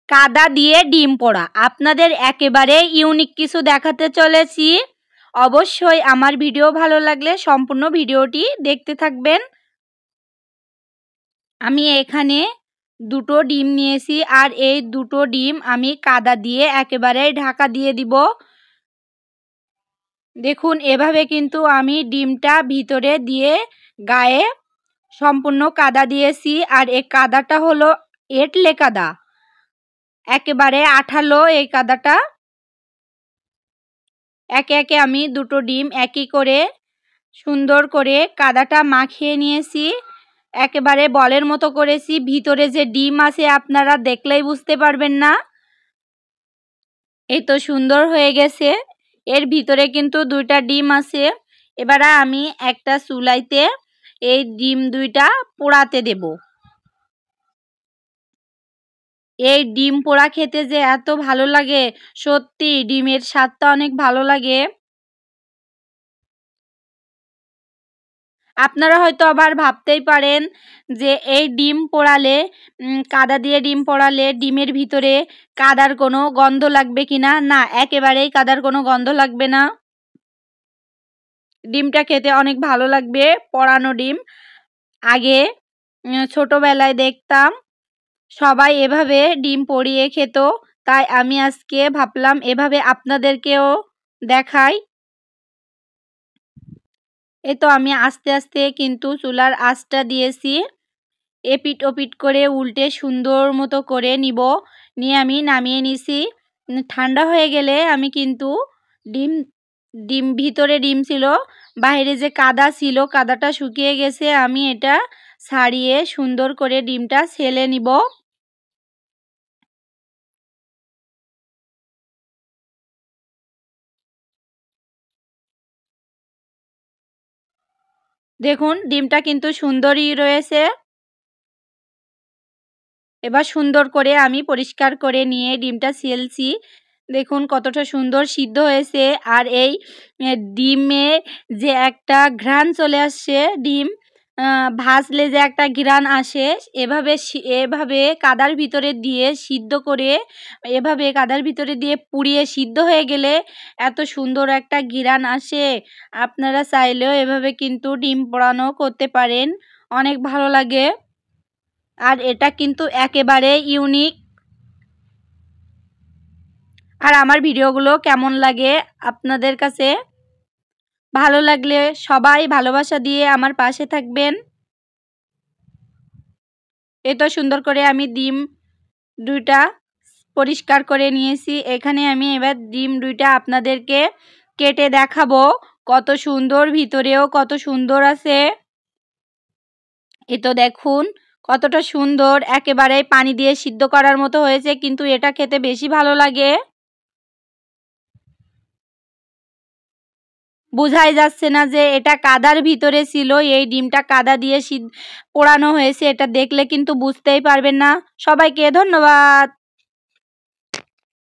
কাদা দিয়ে ডিম পোড়া। আপনাদের একেবারে ইউনিক কিছু দেখাতে চলেছি। অবশ্যই আমার ভিডিও ভালো লাগলে সম্পূর্ণ ভিডিওটি দেখতে থাকবেন। আমি এখানে দুটো ডিম নিয়েছি আর এই দুটো ডিম আমি কাদা দিয়ে একেবারে ঢাকা দিয়ে দিব। দেখুন এভাবে কিন্তু আমি ডিমটা ভিতরে দিয়ে গায়ে সম্পূর্ণ কাদা দিয়েছি। আর এই কাদাটা হলো এঁটলে কাদা, একেবারে আঠালো এই কাদাটা। একে একে আমি দুটো ডিম একই করে সুন্দর করে কাদাটা মাখিয়ে নিয়েছি, একেবারে বলের মতো করেছি। ভিতরে যে ডিম আছে আপনারা দেখলেই বুঝতে পারবেন না। এই তো সুন্দর হয়ে গেছে। এর ভিতরে কিন্তু দুইটা ডিম আছে। এবারে আমি একটা চুলাইতে এই ডিম দুইটা পোড়াতে দেব। এই ডিম পোড়া খেতে যে এত ভালো লাগে, সত্যি ডিমের স্বাদটা অনেক ভালো লাগে। আপনারা হয়তো আবার ভাবতেই পারেন যে এই ডিম পোড়ালে কাদা দিয়ে ডিম পোড়ালে ডিমের ভিতরে কাদার কোনো গন্ধ লাগবে কিনা। না, একেবারেই কাদার কোনো গন্ধ লাগবে না। ডিমটা খেতে অনেক ভালো লাগবে পোড়ানো ডিম। আগে ছোটবেলায় দেখতাম সবাই এভাবে ডিম পোড়িয়ে খেত, তাই আমি আজকে ভাবলাম এভাবে আপনাদেরকেও দেখাই। এই তো আমি আস্তে আস্তে কিন্তু চুলার আঁচটা দিয়েছি। এপিট ওপিট করে উল্টে সুন্দর মতো করে নিয়ে আমি নামিয়ে নিছি। ঠান্ডা হয়ে গেলে আমি কিন্তু ডিম ভিতরে ডিম ছিল, বাইরে যে কাদা ছিল কাদাটা শুকিয়ে গেছে। আমি এটা ছাড়িয়ে সুন্দর করে ডিমটা ছেলে নিব। দেখুন ডিমটা কিন্তু সুন্দরই রয়েছে। এবার সুন্দর করে আমি পরিষ্কার করে নিয়ে ডিমটা ছেলছি। দেখুন কতটা সুন্দর সিদ্ধ হয়েছে। আর এই ডিমে যে একটা ঘ্রাণ চলে আসছে, ডিম ভাজলে যে একটা ঘ্রাণ আসে, এভাবে কাদার ভিতরে দিয়ে সিদ্ধ করে, এভাবে কাদার ভিতরে দিয়ে পুড়িয়ে সিদ্ধ হয়ে গেলে এত সুন্দর একটা ঘ্রাণ আসে। আপনারা চাইলেও এভাবে কিন্তু ডিম পোড়ানো করতে পারেন, অনেক ভালো লাগে। আর এটা কিন্তু একেবারে ইউনিক। আর আমার ভিডিওগুলো কেমন লাগে আপনাদের কাছে? ভালো লাগলে সবাই ভালোবাসা দিয়ে আমার পাশে থাকবেন। এত সুন্দর করে আমি ডিম দুইটা পরিষ্কার করে নিয়েছি। এখানে আমি এবার ডিম দুইটা আপনাদেরকে কেটে দেখাবো কত সুন্দর, ভিতরেও কত সুন্দর আছে। এ তো দেখুন কতটা সুন্দর, একেবারে পানি দিয়ে সিদ্ধ করার মতো হয়েছে, কিন্তু এটা খেতে বেশি ভালো লাগে। বোঝাই যাচ্ছে না যে এটা কাদার ভিতরে ছিল। এই ডিমটা কাদা দিয়ে পোড়ানো হয়েছে, এটা দেখলে কিন্তু বুঝতেই পারবেন না। সবাইকে ধন্যবাদ।